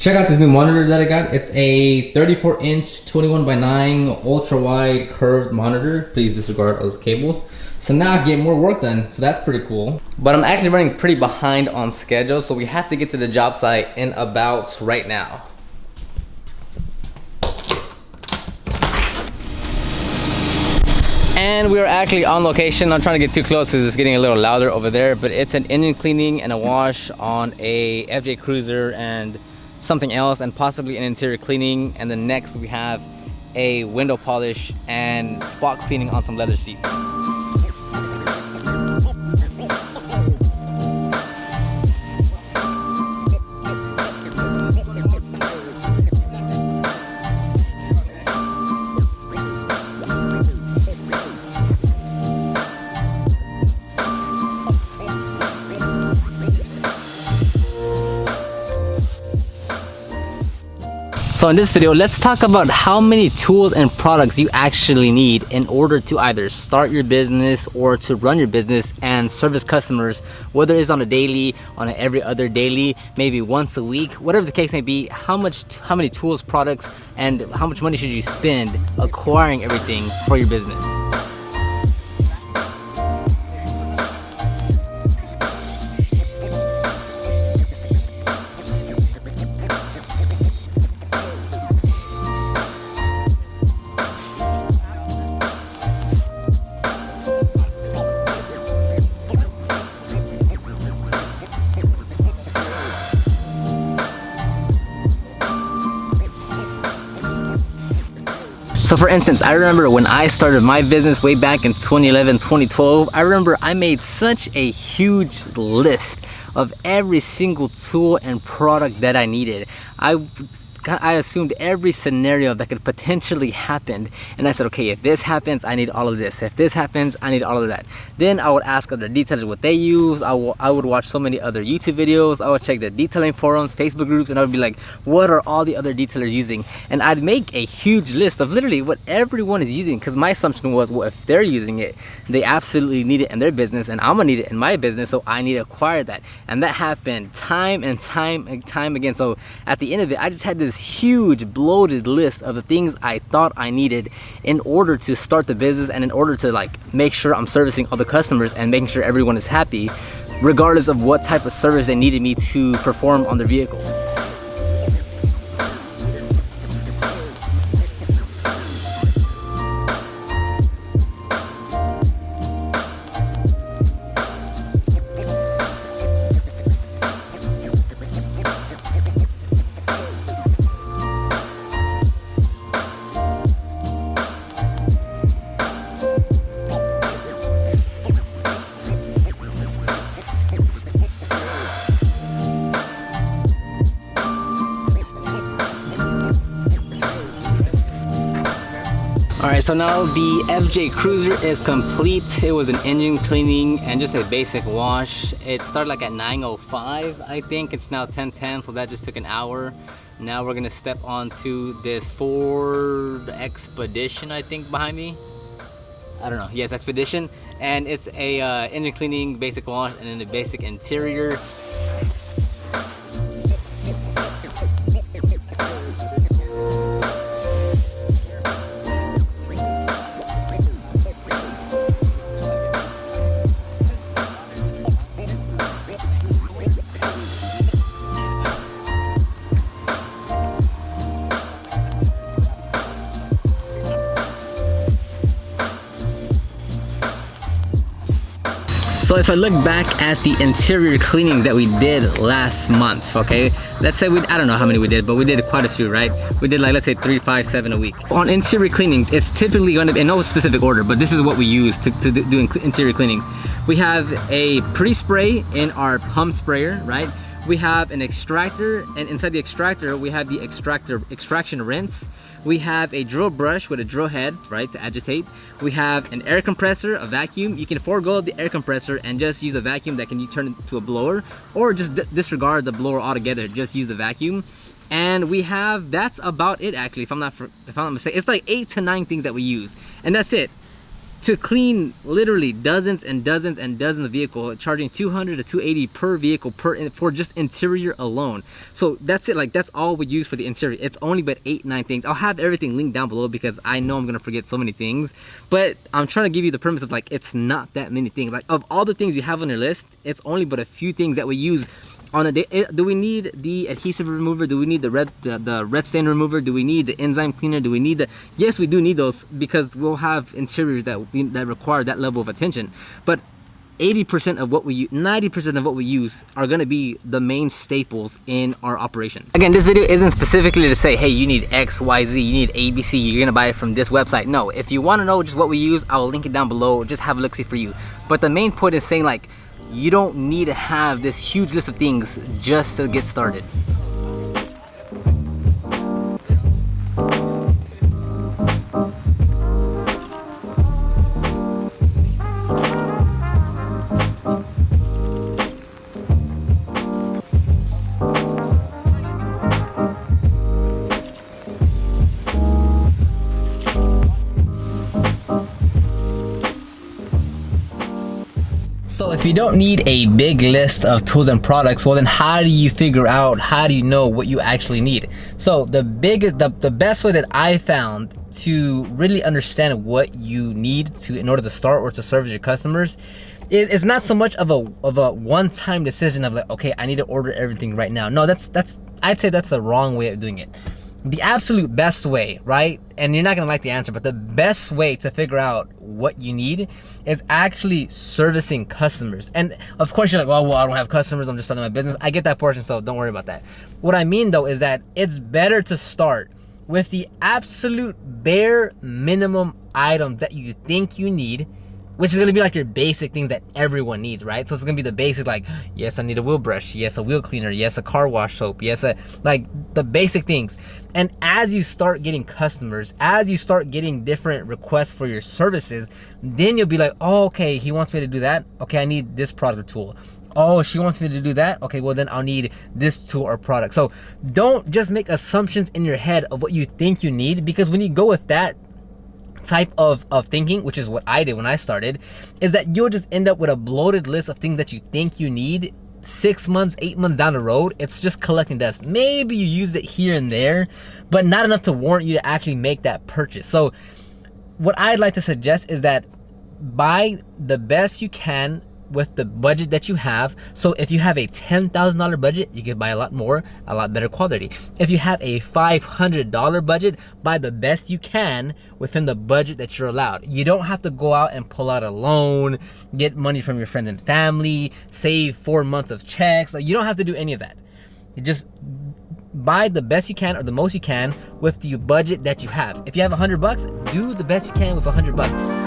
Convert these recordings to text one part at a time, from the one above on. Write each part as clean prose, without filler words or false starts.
Check out this new monitor that I got. It's a 34-inch 21:9 ultra-wide curved monitor. Please disregard those cables. So now I get more work done, so that's pretty cool. But I'm actually running pretty behind on schedule, so we have to get to the job site in about right now. And we're actually on location. I'm trying to get too close because it's getting a little louder over there, but it's an engine cleaning and a wash on a FJ Cruiser and something else, and possibly an interior cleaning. And then next we have a window polish and spot cleaning on some leather seats. So in this video, let's talk about how many tools and products you actually need in order to either start your business or to run your business and service customers, whether it's on a daily, on an every other daily, maybe once a week, whatever the case may be. How many tools, products, and how much money should you spend acquiring everything for your business? So for instance, I remember when I started my business way back in 2011, 2012, I remember I made such a huge list of every single tool and product that I needed. I assumed every scenario that could potentially happen, and I said, okay, if this happens, I need all of this. If this happens, I need all of that. Then I would ask other detailers what they use. I would watch so many other YouTube videos. I would check the detailing forums, Facebook groups, and I would be like, what are all the other detailers using? And I'd make a huge list of literally what everyone is using, because my assumption was, well, if they're using it, they absolutely need it in their business, and I'm gonna need it in my business, so I need to acquire that. And that happened time and time and time again. So at the end of it, I just had this huge bloated list of the things I thought I needed in order to start the business, and in order to like make sure I'm servicing all the customers and making sure everyone is happy, regardless of what type of service they needed me to perform on their vehicle. Alright, so now the FJ Cruiser is complete. It was an engine cleaning and just a basic wash. It started like at 9:05, I think. It's now 10:10, so that just took an hour. Now we're gonna step onto this Ford Expedition, I think, behind me. I don't know, yes, Expedition. And it's a engine cleaning, basic wash, and then a basic interior. So if I look back at the interior cleanings that we did last month, okay, let's say I don't know how many we did, but we did quite a few, right? We did like, let's say 3, 5, 7 a week. On interior cleanings, it's typically going to be in no specific order, but this is what we use to do interior cleanings. We have a pre-spray in our pump sprayer, right? We have an extractor, and inside the extractor, we have the extraction rinse. We have a drill brush with a drill head, right, to agitate. We have an air compressor, a vacuum. You can forego the air compressor and just use a vacuum that can be turned into a blower, or just disregard the blower altogether, just use the vacuum. And we have, that's about it actually, if I'm not mistaken. It's like 8 to 9 things that we use, and that's it. to clean literally dozens and dozens and dozens of vehicles, charging 200 to 280 per vehicle for just interior alone. So that's it. Like, that's all we use for the interior. It's only but 8-9 things. I'll have everything linked down below because I know I'm gonna forget so many things, but I'm trying to give you the premise of like, it's not that many things. Like, of all the things you have on your list, it's only but a few things that we use on a day. Do we need the adhesive remover? Do we need the red stain remover? Do we need the enzyme cleaner? Do we need the... Yes, we do need those because we'll have interiors that require that level of attention. But 80% of what we use, 90% of what we use are gonna be the main staples in our operations. Again, this video isn't specifically to say, hey, you need X, Y, Z, you need ABC, you're gonna buy it from this website. No, if you wanna know just what we use, I'll link it down below. Just have a look-see for you. But the main point is saying, like, you don't need to have this huge list of things just to get started. So if you don't need a big list of tools and products, well then how do you figure out, how do you know what you actually need? So the best way that I found to really understand what you need in order to start or to service your customers is it's not so much of a one-time decision of like, okay, I need to order everything right now. No, I'd say that's the wrong way of doing it. The absolute best way, right? And you're not gonna like the answer, but the best way to figure out what you need is actually servicing customers. And of course you're like, well, I don't have customers, I'm just starting my business. I get that portion, so don't worry about that. What I mean though is that it's better to start with the absolute bare minimum items that you think you need, which is gonna be like your basic things that everyone needs, right? So it's gonna be the basic, like, yes, I need a wheel brush, yes, a wheel cleaner, yes, a car wash soap, yes, like the basic things. And as you start getting customers, as you start getting different requests for your services, then you'll be like, oh, okay, he wants me to do that. Okay, I need this product or tool. Oh, she wants me to do that. Okay, well then I'll need this tool or product. So don't just make assumptions in your head of what you think you need, because when you go with that type of thinking, which is what I did when I started, is that you'll just end up with a bloated list of things that you think you need 6 months, 8 months down the road. It's just collecting dust. Maybe you use it here and there, but not enough to warrant you to actually make that purchase. So what I'd like to suggest is that buy the best you can with the budget that you have. So if you have a $10,000 budget, you can buy a lot more, a lot better quality. If you have a $500 budget, buy the best you can within the budget that you're allowed. You don't have to go out and pull out a loan, get money from your friends and family, save 4 months of checks. Like, you don't have to do any of that. You just buy the best you can or the most you can with the budget that you have. If you have $100, do the best you can with $100.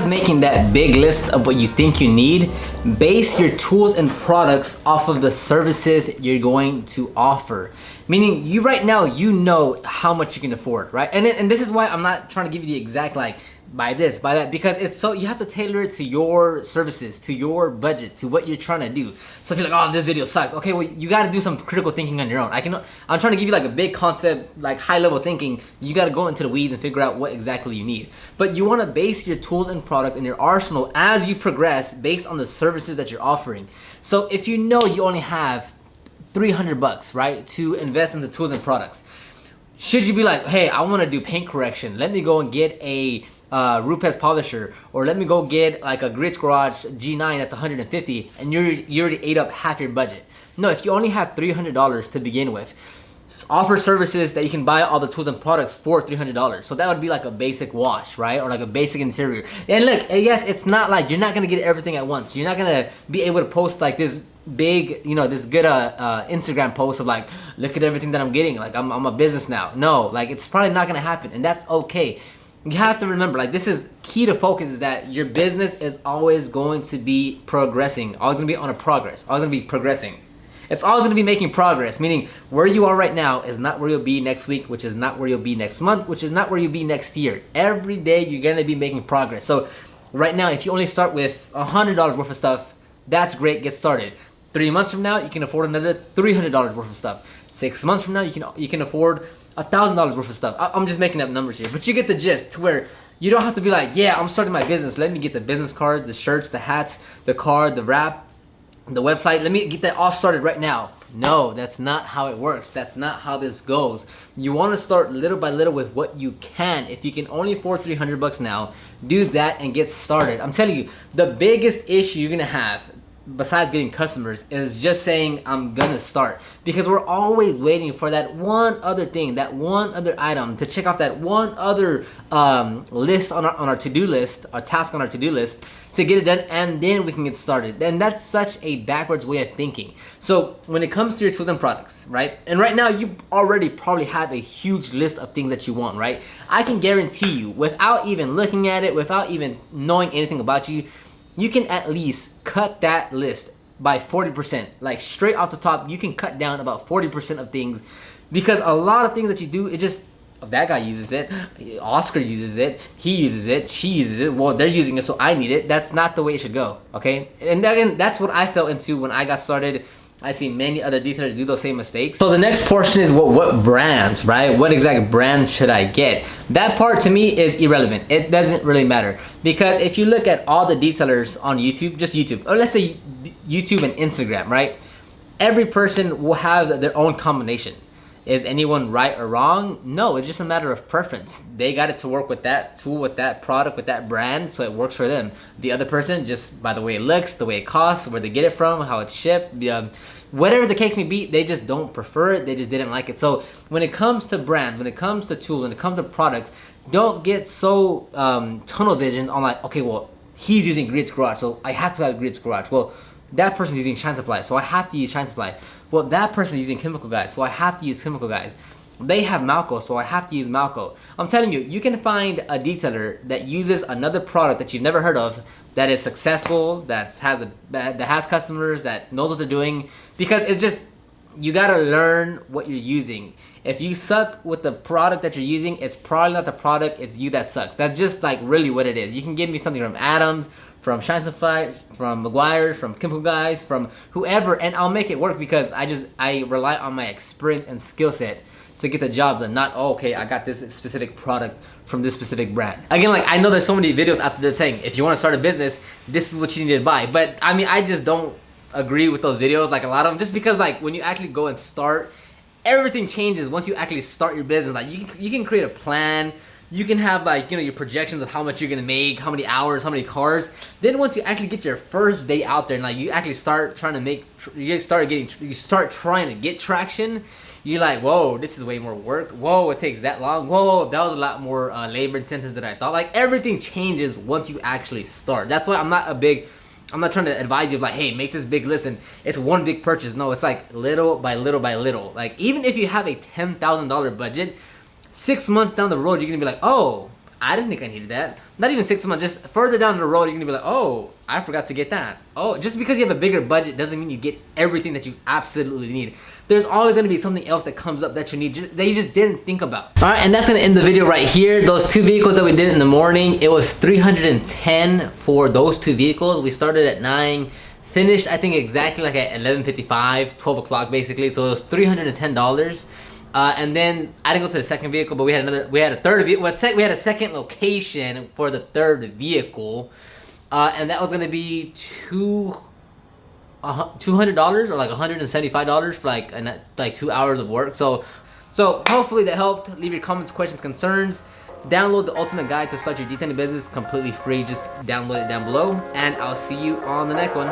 Making that big list of what you think you need, base your tools and products off of the services you're going to offer. Meaning, you right now, you know how much you can afford, right? And this is why I'm not trying to give you the exact, like, buy this, buy that, because it's so, you have to tailor it to your services, to your budget, to what you're trying to do. So if you're like, oh, this video sucks, okay, well, you gotta do some critical thinking on your own. I'm trying to give you like a big concept, like high level thinking. You gotta go into the weeds and figure out what exactly you need. But you wanna base your tools and product and your arsenal as you progress based on the services that you're offering. So if you know you only have $300, right, to invest in the tools and products, should you be like, hey, I wanna do paint correction, let me go and get a Rupes polisher, or let me go get like a Grits Garage G9 that's 150, and you already ate up half your budget. No, if you only have $300 to begin with, offer services that you can buy all the tools and products for $300. So that would be like a basic wash, right? Or like a basic interior. And look, yes, it's not like you're not gonna get everything at once. You're not gonna be able to post like this big, you know, this good Instagram post of like, look at everything that I'm getting. Like I'm a business now. No, like it's probably not gonna happen, and that's okay. You have to remember, like, this is key to focus, is that your business is always going to be progressing, always gonna be on a progress, always gonna be progressing. It's always gonna be making progress, meaning where you are right now is not where you'll be next week, which is not where you'll be next month, which is not where you'll be next year. Every day you're gonna be making progress. So right now, if you only start with $100 worth of stuff, that's great, get started. 3 months from now, you can afford another $300 worth of stuff. 6 months from now, you can afford $1,000 worth of stuff. I'm just making up numbers here, but you get the gist, to where you don't have to be like, yeah, I'm starting my business. Let me get the business cards, the shirts, the hats, the card, the wrap, the website. Let me get that all started right now. No, that's not how it works. That's not how this goes. You want to start little by little with what you can. If you can only afford $300 now, do that and get started. I'm telling you, the biggest issue you're gonna have, besides getting customers, is just saying I'm gonna start, because we're always waiting for that one other thing, that one other item, to check off that one other list on our to-do list, our task on our to-do list, to get it done, and then we can get started. And that's such a backwards way of thinking. So when it comes to your tools and products, right, and right now you already probably have a huge list of things that you want, right? I can guarantee you, without even looking at it, without even knowing anything about you, you can at least cut that list by 40%. Like straight off the top, you can cut down about 40% of things, because a lot of things that you do, it just, that guy uses it, Oscar uses it, he uses it, she uses it, well, they're using it, so I need it. That's not the way it should go, okay? And again, that's what I fell into when I got started. I see many other detailers do those same mistakes. So the next portion is what brands, right? What exact brands should I get? That part to me is irrelevant. It doesn't really matter, because if you look at all the detailers on YouTube, just YouTube, or let's say YouTube and Instagram, right? Every person will have their own combination. Is anyone right or wrong? No, it's just a matter of preference. They got it to work with that tool, with that product, with that brand, so it works for them. The other person, just by the way it looks, the way it costs, where they get it from, how it's shipped, whatever the case may be, they just don't prefer it, they just didn't like it. So when it comes to brand, when it comes to tools, when it comes to products, don't get so tunnel vision on like, okay, well, he's using Grid's Garage, so I have to have Grid's Garage. Well, that person's using Shine Supply, so I have to use Shine Supply. Well, that person's using Chemical Guys, so I have to use Chemical Guys. They have Malco, so I have to use Malco. I'm telling you, you can find a detailer that uses another product that you've never heard of, that is successful, that has customers, that knows what they're doing, because it's just, you gotta learn what you're using. If you suck with the product that you're using, it's probably not the product, it's you that sucks. That's just like really what it is. You can give me something from Adams, from Shine Supply, from McGuire, from Chemical Guys, from whoever, and I'll make it work, because I rely on my experience and skill set to get the job done. Not, oh, okay, I got this specific product from this specific brand. Again, like, I know there's so many videos out there saying, if you want to start a business, this is what you need to buy. But I mean, I just don't agree with those videos, like a lot of them, just because like when you actually go and start, everything changes once you actually start your business. Like you can create a plan. You can have like, you know, your projections of how much you're gonna make, how many hours, how many cars. Then once you actually get your first day out there and like you actually start trying to you start trying to get traction, you're like, whoa, this is way more work. Whoa, it takes that long. Whoa, that was a lot more labor intensive than I thought. Like everything changes once you actually start. That's why I'm not trying to advise you of like, hey, make this big list and it's one big purchase. No, it's like little by little by little. Like even if you have a $10,000 budget, 6 months down the road, you're gonna be like, oh, I didn't think I needed that. Not even 6 months, just further down the road, you're gonna be like, oh, I forgot to get that. Oh, just because you have a bigger budget doesn't mean you get everything that you absolutely need. There's always gonna be something else that comes up that you need, that you just didn't think about. All right, and that's gonna end the video right here. Those two vehicles that we did in the morning, it was $310 for those two vehicles. We started at 9, finished I think exactly like at 11:55, 12 o'clock basically. So it was $310. And then I didn't go to the second vehicle, but we had a third vehicle. We had a second location for the third vehicle, and that was gonna be $200 or like $175 for like 2 hours of work. So hopefully that helped. Leave your comments, questions, concerns. Download the ultimate guide to start your detailing business completely free. Just download it down below, and I'll see you on the next one.